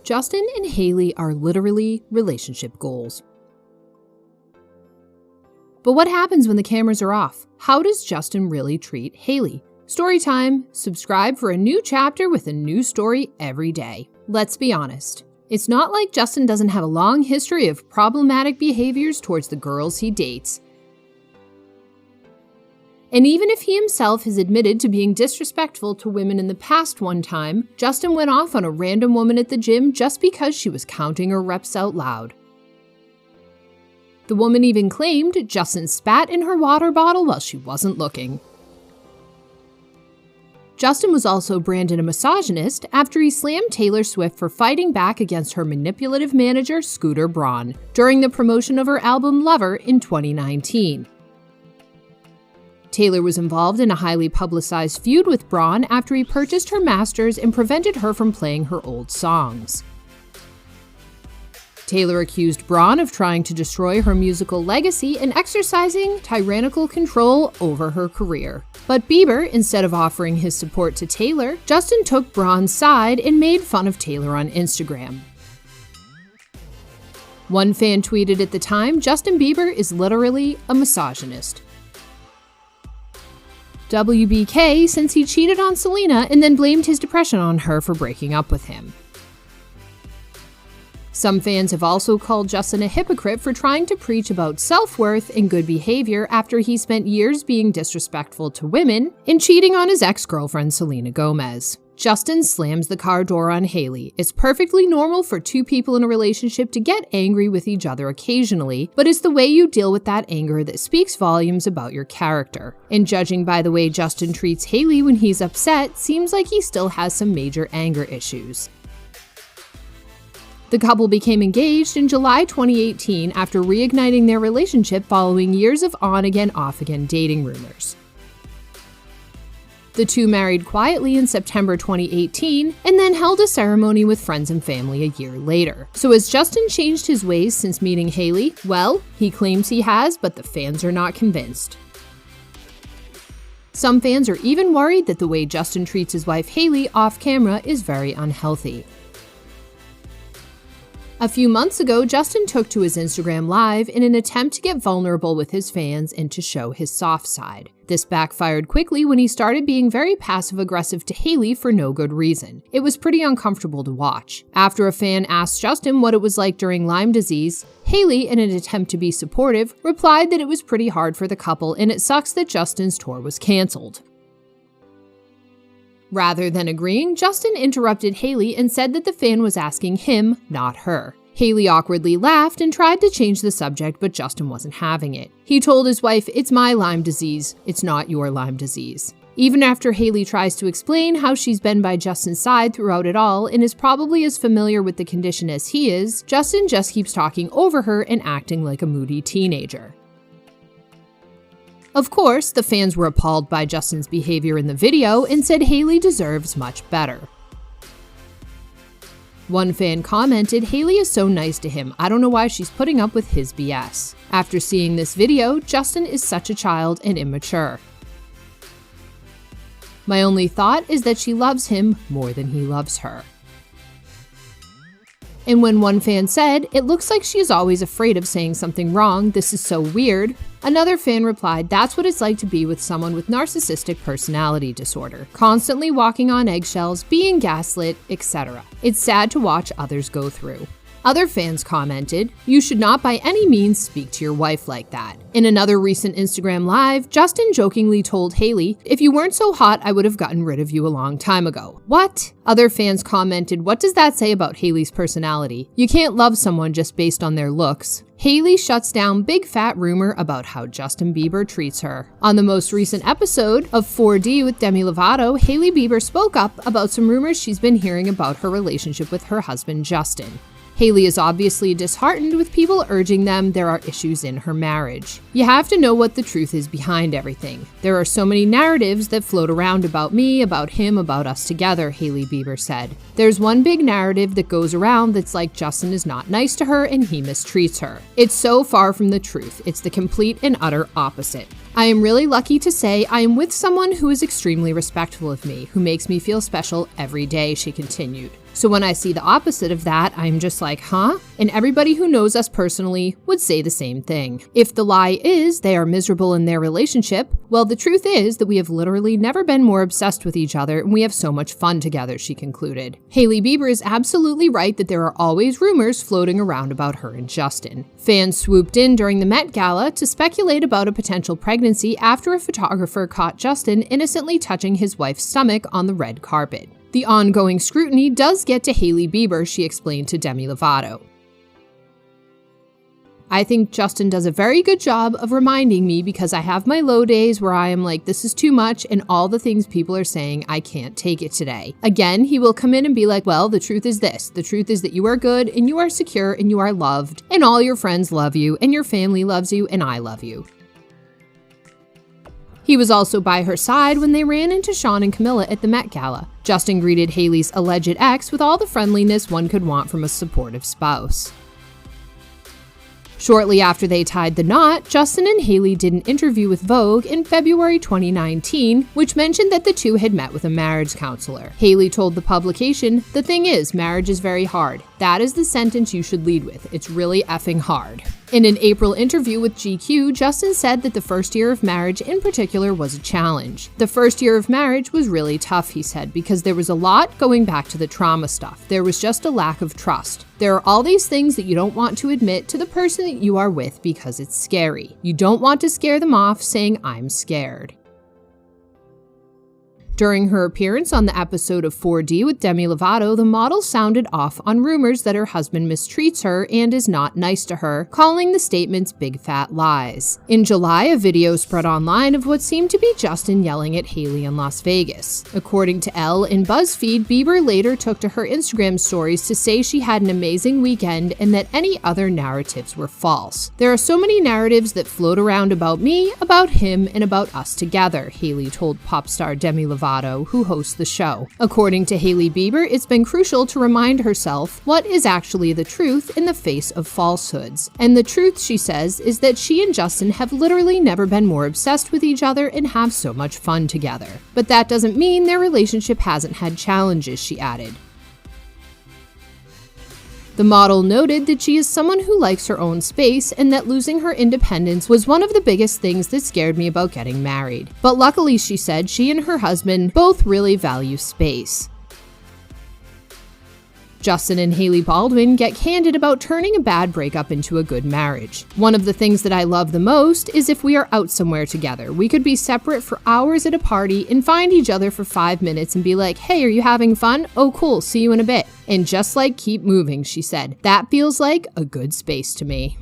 Justin and Hailey are literally relationship goals. But what happens when the cameras are off? How does Justin really treat Hailey? Story time. Subscribe for a new chapter with a new story every day. Let's be honest. It's not like Justin doesn't have a long history of problematic behaviors towards the girls he dates. And even if he himself has admitted to being disrespectful to women in the past one time, Justin went off on a random woman at the gym just because she was counting her reps out loud. The woman even claimed Justin spat in her water bottle while she wasn't looking. Justin was also branded a misogynist after he slammed Taylor Swift for fighting back against her manipulative manager, Scooter Braun, during the promotion of her album Lover in 2019. Taylor was involved in a highly publicized feud with Braun after he purchased her masters and prevented her from playing her old songs. Taylor accused Braun of trying to destroy her musical legacy and exercising tyrannical control over her career. But Bieber, instead of offering his support to Taylor, Justin took Braun's side and made fun of Taylor on Instagram. One fan tweeted at the time, "Justin Bieber is literally a misogynist. WBK since he cheated on Selena and then blamed his depression on her for breaking up with him." Some fans have also called Justin a hypocrite for trying to preach about self-worth and good behavior after he spent years being disrespectful to women and cheating on his ex-girlfriend Selena Gomez. Justin slams the car door on Hailey. It's perfectly normal for two people in a relationship to get angry with each other occasionally, but it's the way you deal with that anger that speaks volumes about your character. And judging by the way Justin treats Hailey when he's upset, seems like he still has some major anger issues. The couple became engaged in July 2018 after reigniting their relationship following years of on-again, off-again dating rumors. The two married quietly in September 2018 and then held a ceremony with friends and family a year later. So has Justin changed his ways since meeting Hailey? Well, he claims he has, but the fans are not convinced. Some fans are even worried that the way Justin treats his wife Hailey off camera is very unhealthy. A few months ago, Justin took to his Instagram Live in an attempt to get vulnerable with his fans and to show his soft side. This backfired quickly when he started being very passive-aggressive to Hailey for no good reason. It was pretty uncomfortable to watch. After a fan asked Justin what it was like during Lyme disease, Hailey, in an attempt to be supportive, replied that it was pretty hard for the couple and it sucks that Justin's tour was canceled. Rather than agreeing, Justin interrupted Hailey and said that the fan was asking him, not her. Hailey awkwardly laughed and tried to change the subject, but Justin wasn't having it. He told his wife, "It's my Lyme disease, it's not your Lyme disease." Even after Hailey tries to explain how she's been by Justin's side throughout it all and is probably as familiar with the condition as he is, Justin just keeps talking over her and acting like a moody teenager. Of course, the fans were appalled by Justin's behavior in the video and said Hailey deserves much better. One fan commented, "Hailey is so nice to him, I don't know why she's putting up with his BS." After seeing this video, Justin is such a child and immature. My only thought is that she loves him more than he loves her. And when one fan said, "It looks like she is always afraid of saying something wrong, this is so weird," another fan replied, "That's what it's like to be with someone with narcissistic personality disorder, constantly walking on eggshells, being gaslit, etc. It's sad to watch others go through." Other fans commented, "You should not by any means speak to your wife like that." In another recent Instagram Live, Justin jokingly told Hailey, "If you weren't so hot, I would have gotten rid of you a long time ago." What? Other fans commented, "What does that say about Hailey's personality? You can't love someone just based on their looks." Hailey shuts down big fat rumor about how Justin Bieber treats her. On the most recent episode of 4D with Demi Lovato, Hailey Bieber spoke up about some rumors she's been hearing about her relationship with her husband Justin. Hailey is obviously disheartened with people urging them there are issues in her marriage. "You have to know what the truth is behind everything. There are so many narratives that float around about me, about him, about us together," Hailey Bieber said. "There's one big narrative that goes around that's like Justin is not nice to her and he mistreats her. It's so far from the truth. It's the complete and utter opposite. I am really lucky to say I am with someone who is extremely respectful of me, who makes me feel special every day," she continued. So when I see the opposite of that, I'm just like, huh? And everybody who knows us personally would say the same thing. If the lie is they are miserable in their relationship, well, the truth is that we have literally never been more obsessed with each other and we have so much fun together, she concluded. Hailey Bieber is absolutely right that there are always rumors floating around about her and Justin. Fans swooped in during the Met Gala to speculate about a potential pregnancy after a photographer caught Justin innocently touching his wife's stomach on the red carpet. The ongoing scrutiny does get to Hailey Bieber, she explained to Demi Lovato. I think Justin does a very good job of reminding me because I have my low days where I am like, this is too much, and all the things people are saying, I can't take it today. Again, he will come in and be like, well, the truth is this. The truth is that you are good and you are secure and you are loved and all your friends love you and your family loves you and I love you. He was also by her side when they ran into Sean and Camilla at the Met Gala. Justin greeted Hailey's alleged ex with all the friendliness one could want from a supportive spouse. Shortly after they tied the knot, Justin and Hailey did an interview with Vogue in February 2019, which mentioned that the two had met with a marriage counselor. Hailey told the publication, "The thing is, marriage is very hard. That is the sentence you should lead with. It's really effing hard." In an April interview with GQ, Justin said that the first year of marriage in particular was a challenge. The first year of marriage was really tough, he said, because there was a lot going back to the trauma stuff. There was just a lack of trust. There are all these things that you don't want to admit to the person that you are with because it's scary. You don't want to scare them off saying, "I'm scared." During her appearance on the episode of 4D with Demi Lovato, the model sounded off on rumors that her husband mistreats her and is not nice to her, calling the statements big fat lies. In July, a video spread online of what seemed to be Justin yelling at Hailey in Las Vegas. According to Elle and BuzzFeed, Bieber later took to her Instagram stories to say she had an amazing weekend and that any other narratives were false. "There are so many narratives that float around about me, about him, and about us together," Hailey told pop star Demi Lovato, who hosts the show. According to Hailey Bieber, it's been crucial to remind herself what is actually the truth in the face of falsehoods. And the truth, she says, is that she and Justin have literally never been more obsessed with each other and have so much fun together. But that doesn't mean their relationship hasn't had challenges, she added. The model noted that she is someone who likes her own space and that losing her independence was one of the biggest things that scared me about getting married. But luckily, she said, she and her husband both really value space. Justin and Hailey Baldwin get candid about turning a bad breakup into a good marriage. "One of the things that I love the most is if we are out somewhere together. We could be separate for hours at a party and find each other for 5 minutes and be like, hey, are you having fun? Oh, cool, see you in a bit. And just like keep moving," she said. "That feels like a good space to me."